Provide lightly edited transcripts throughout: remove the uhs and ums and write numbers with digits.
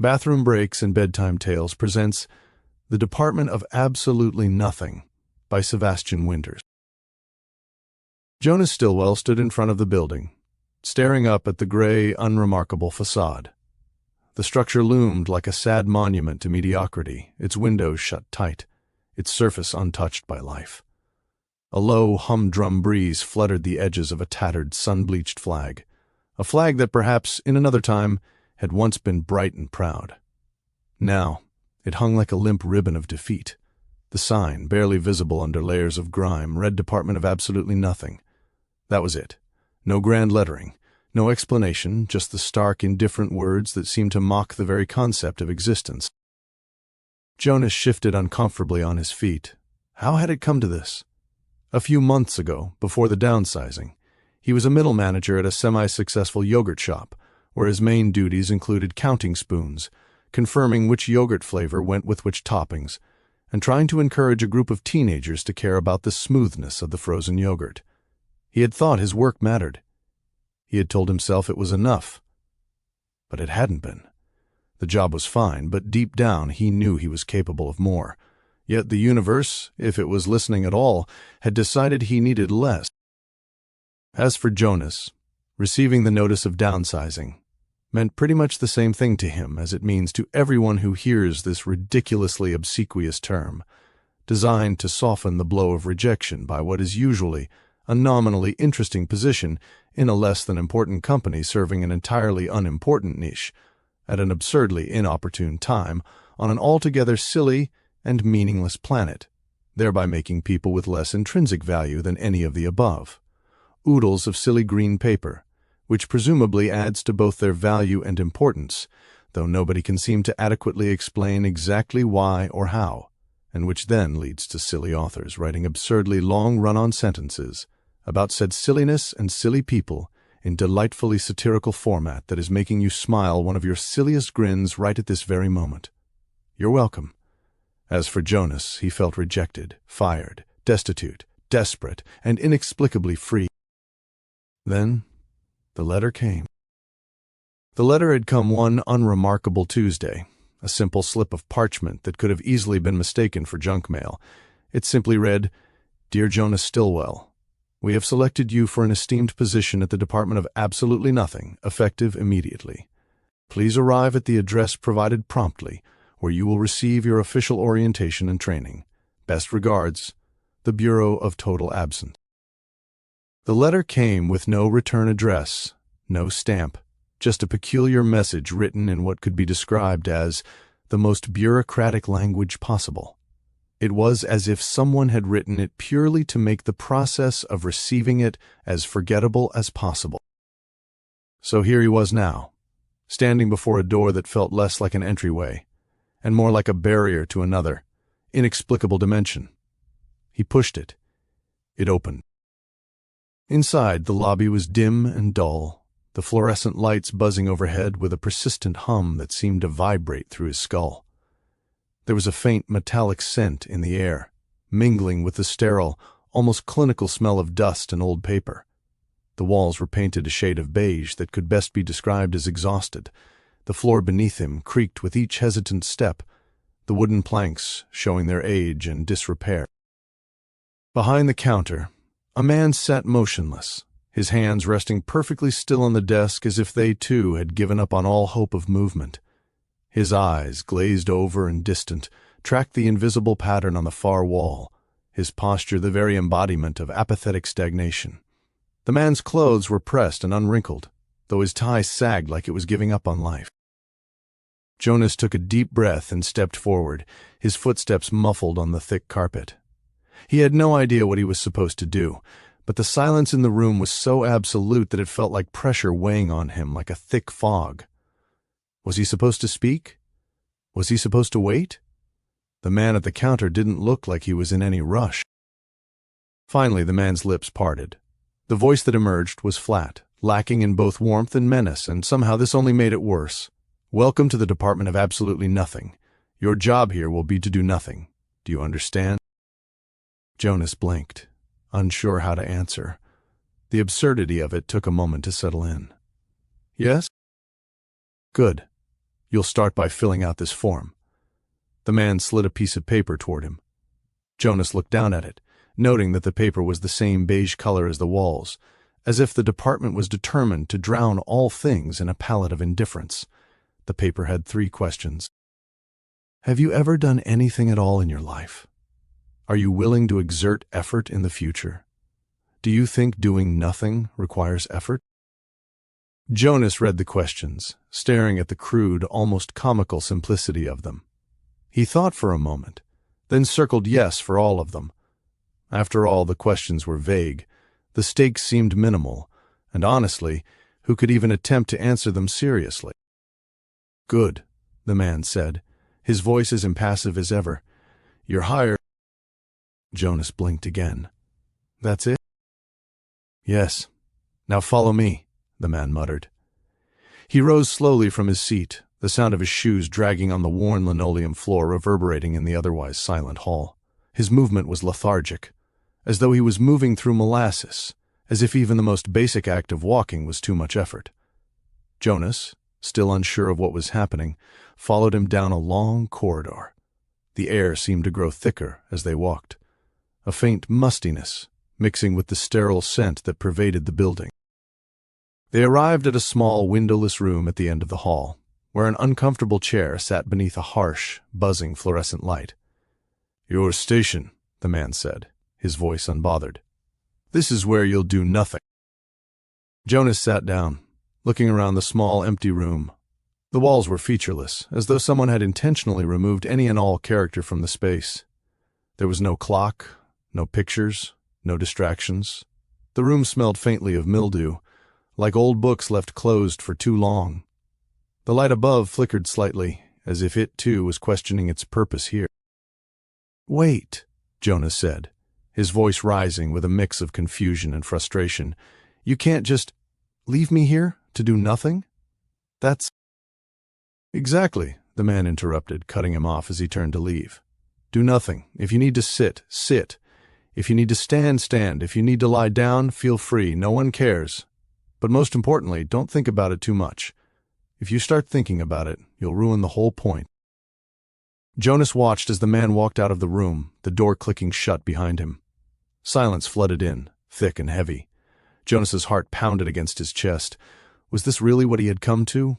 Bathroom Breaks and Bedtime Tales presents The Department of Absolutely Nothing by Sevastian. Jonas Stilwell stood in front of the building, staring up at the gray, unremarkable facade. The structure loomed like a sad monument to mediocrity, its windows shut tight, its surface untouched by life. A low, humdrum breeze fluttered the edges of a tattered, sun-bleached flag, a flag that perhaps, in another time, had once been bright and proud. Now, it hung like a limp ribbon of defeat. The sign, barely visible under layers of grime, read Department of Absolutely Nothing. That was it. No grand lettering, no explanation, just the stark, indifferent words that seemed to mock the very concept of existence. Jonas shifted uncomfortably on his feet. How had it come to this? A few months ago, before the downsizing, he was a middle manager at a semi-successful yogurt shop, where his main duties included counting spoons, confirming which yogurt flavor went with which toppings, and trying to encourage a group of teenagers to care about the smoothness of the frozen yogurt. He had thought his work mattered. He had told himself it was enough. But it hadn't been. The job was fine, but deep down he knew he was capable of more. Yet the universe, if it was listening at all, had decided he needed less. As for Jonas, receiving the notice of downsizing meant pretty much the same thing to him as it means to everyone who hears this ridiculously obsequious term, designed to soften the blow of rejection by what is usually a nominally interesting position in a less than important company serving an entirely unimportant niche, at an absurdly inopportune time, on an altogether silly and meaningless planet, thereby making people with less intrinsic value than any of the above. Oodles of silly green paper, which presumably adds to both their value and importance, though nobody can seem to adequately explain exactly why or how, and which then leads to silly authors writing absurdly long run-on sentences about said silliness and silly people in delightfully satirical format that is making you smile one of your silliest grins right at this very moment. You're welcome. As for Jonas, he felt rejected, fired, destitute, desperate, and inexplicably free. Then, the letter came. The letter had come one unremarkable Tuesday, a simple slip of parchment that could have easily been mistaken for junk mail. It simply read, "Dear Jonas Stilwell, we have selected you for an esteemed position at the Department of Absolutely Nothing, effective immediately. Please arrive at the address provided promptly, where you will receive your official orientation and training. Best regards, the Bureau of Total Absence." The letter came with no return address, no stamp, just a peculiar message written in what could be described as the most bureaucratic language possible. It was as if someone had written it purely to make the process of receiving it as forgettable as possible. So here he was now, standing before a door that felt less like an entryway, and more like a barrier to another, inexplicable dimension. He pushed it. It opened. Inside, the lobby was dim and dull, the fluorescent lights buzzing overhead with a persistent hum that seemed to vibrate through his skull. There was a faint metallic scent in the air, mingling with the sterile, almost clinical smell of dust and old paper. The walls were painted a shade of beige that could best be described as exhausted. The floor beneath him creaked with each hesitant step, the wooden planks showing their age and disrepair. Behind the counter, a man sat motionless, his hands resting perfectly still on the desk as if they, too, had given up on all hope of movement. His eyes, glazed over and distant, tracked the invisible pattern on the far wall, his posture the very embodiment of apathetic stagnation. The man's clothes were pressed and unwrinkled, though his tie sagged like it was giving up on life. Jonas took a deep breath and stepped forward, his footsteps muffled on the thick carpet. He had no idea what he was supposed to do, but the silence in the room was so absolute that it felt like pressure weighing on him like a thick fog. Was he supposed to speak? Was he supposed to wait? The man at the counter didn't look like he was in any rush. Finally, the man's lips parted. The voice that emerged was flat, lacking in both warmth and menace, and somehow this only made it worse. "Welcome to the Department of Absolutely Nothing. Your job here will be to do nothing. Do you understand?" Jonas blinked, unsure how to answer. The absurdity of it took a moment to settle in. "Yes?" "Good. You'll start by filling out this form." The man slid a piece of paper toward him. Jonas looked down at it, noting that the paper was the same beige color as the walls, as if the department was determined to drown all things in a palette of indifference. The paper had 3 questions. Have you ever done anything at all in your life? Are you willing to exert effort in the future? Do you think doing nothing requires effort? Jonas read the questions, staring at the crude, almost comical simplicity of them. He thought for a moment, then circled yes for all of them. After all, the questions were vague, the stakes seemed minimal, and honestly, who could even attempt to answer them seriously? "Good," the man said, his voice as impassive as ever. "You're hired." Jonas blinked again. "That's it?" "Yes. Now follow me," the man muttered. He rose slowly from his seat, the sound of his shoes dragging on the worn linoleum floor reverberating in the otherwise silent hall. His movement was lethargic, as though he was moving through molasses, as if even the most basic act of walking was too much effort. Jonas, still unsure of what was happening, followed him down a long corridor. The air seemed to grow thicker as they walked, a faint mustiness mixing with the sterile scent that pervaded the building. They arrived at a small, windowless room at the end of the hall, where an uncomfortable chair sat beneath a harsh, buzzing fluorescent light. "Your station," the man said, his voice unbothered. "This is where you'll do nothing." Jonas sat down, looking around the small, empty room. The walls were featureless, as though someone had intentionally removed any and all character from the space. There was no clock, no pictures, no distractions. The room smelled faintly of mildew, like old books left closed for too long. The light above flickered slightly, as if it, too, was questioning its purpose here. "Wait," Jonas said, his voice rising with a mix of confusion and frustration. "You can't just leave me here to do nothing? That's—" "Exactly," the man interrupted, cutting him off as he turned to leave. "Do nothing. If you need to sit, sit. If you need to stand, stand. If you need to lie down, feel free. No one cares. But most importantly, don't think about it too much. If you start thinking about it, you'll ruin the whole point." Jonas watched as the man walked out of the room, the door clicking shut behind him. Silence flooded in, thick and heavy. Jonas's heart pounded against his chest. Was this really what he had come to?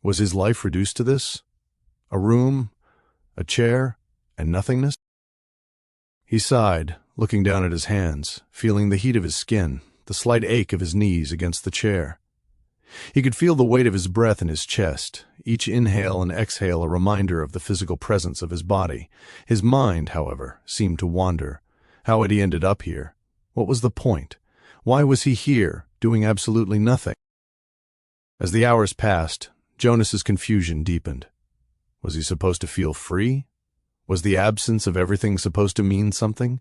Was his life reduced to this? A room, a chair, and nothingness? He sighed, looking down at his hands, feeling the heat of his skin, the slight ache of his knees against the chair. He could feel the weight of his breath in his chest, each inhale and exhale a reminder of the physical presence of his body. His mind, however, seemed to wander. How had he ended up here? What was the point? Why was he here, doing absolutely nothing? As the hours passed, Jonas's confusion deepened. Was he supposed to feel free? Was the absence of everything supposed to mean something?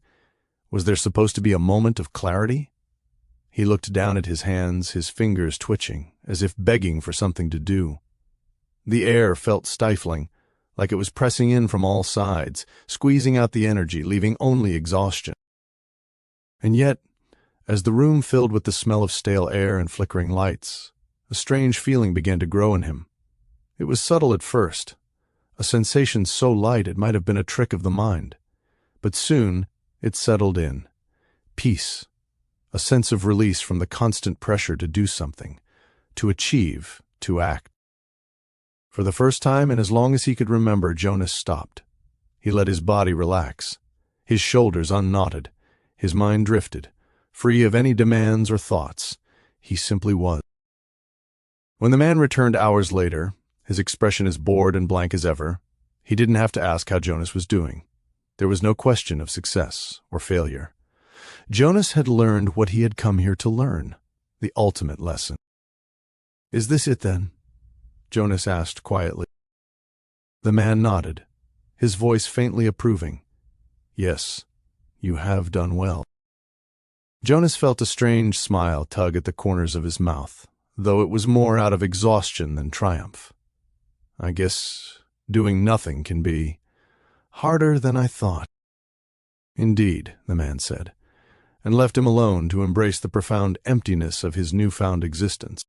Was there supposed to be a moment of clarity? He looked down at his hands, his fingers twitching, as if begging for something to do. The air felt stifling, like it was pressing in from all sides, squeezing out the energy, leaving only exhaustion. And yet, as the room filled with the smell of stale air and flickering lights, a strange feeling began to grow in him. It was subtle at first, a sensation so light it might have been a trick of the mind. But soon it settled in. Peace. A sense of release from the constant pressure to do something, to achieve, to act. For the first time in as long as he could remember, Jonas stopped. He let his body relax, his shoulders unknotted, his mind drifted, free of any demands or thoughts. He simply was. When the man returned hours later, his expression as bored and blank as ever, he didn't have to ask how Jonas was doing. There was no question of success or failure. Jonas had learned what he had come here to learn, the ultimate lesson. "Is this it then?" Jonas asked quietly. The man nodded, his voice faintly approving. "Yes, you have done well." Jonas felt a strange smile tug at the corners of his mouth, though it was more out of exhaustion than triumph. "I guess doing nothing can be harder than I thought." "Indeed," the man said, and left him alone to embrace the profound emptiness of his newfound existence.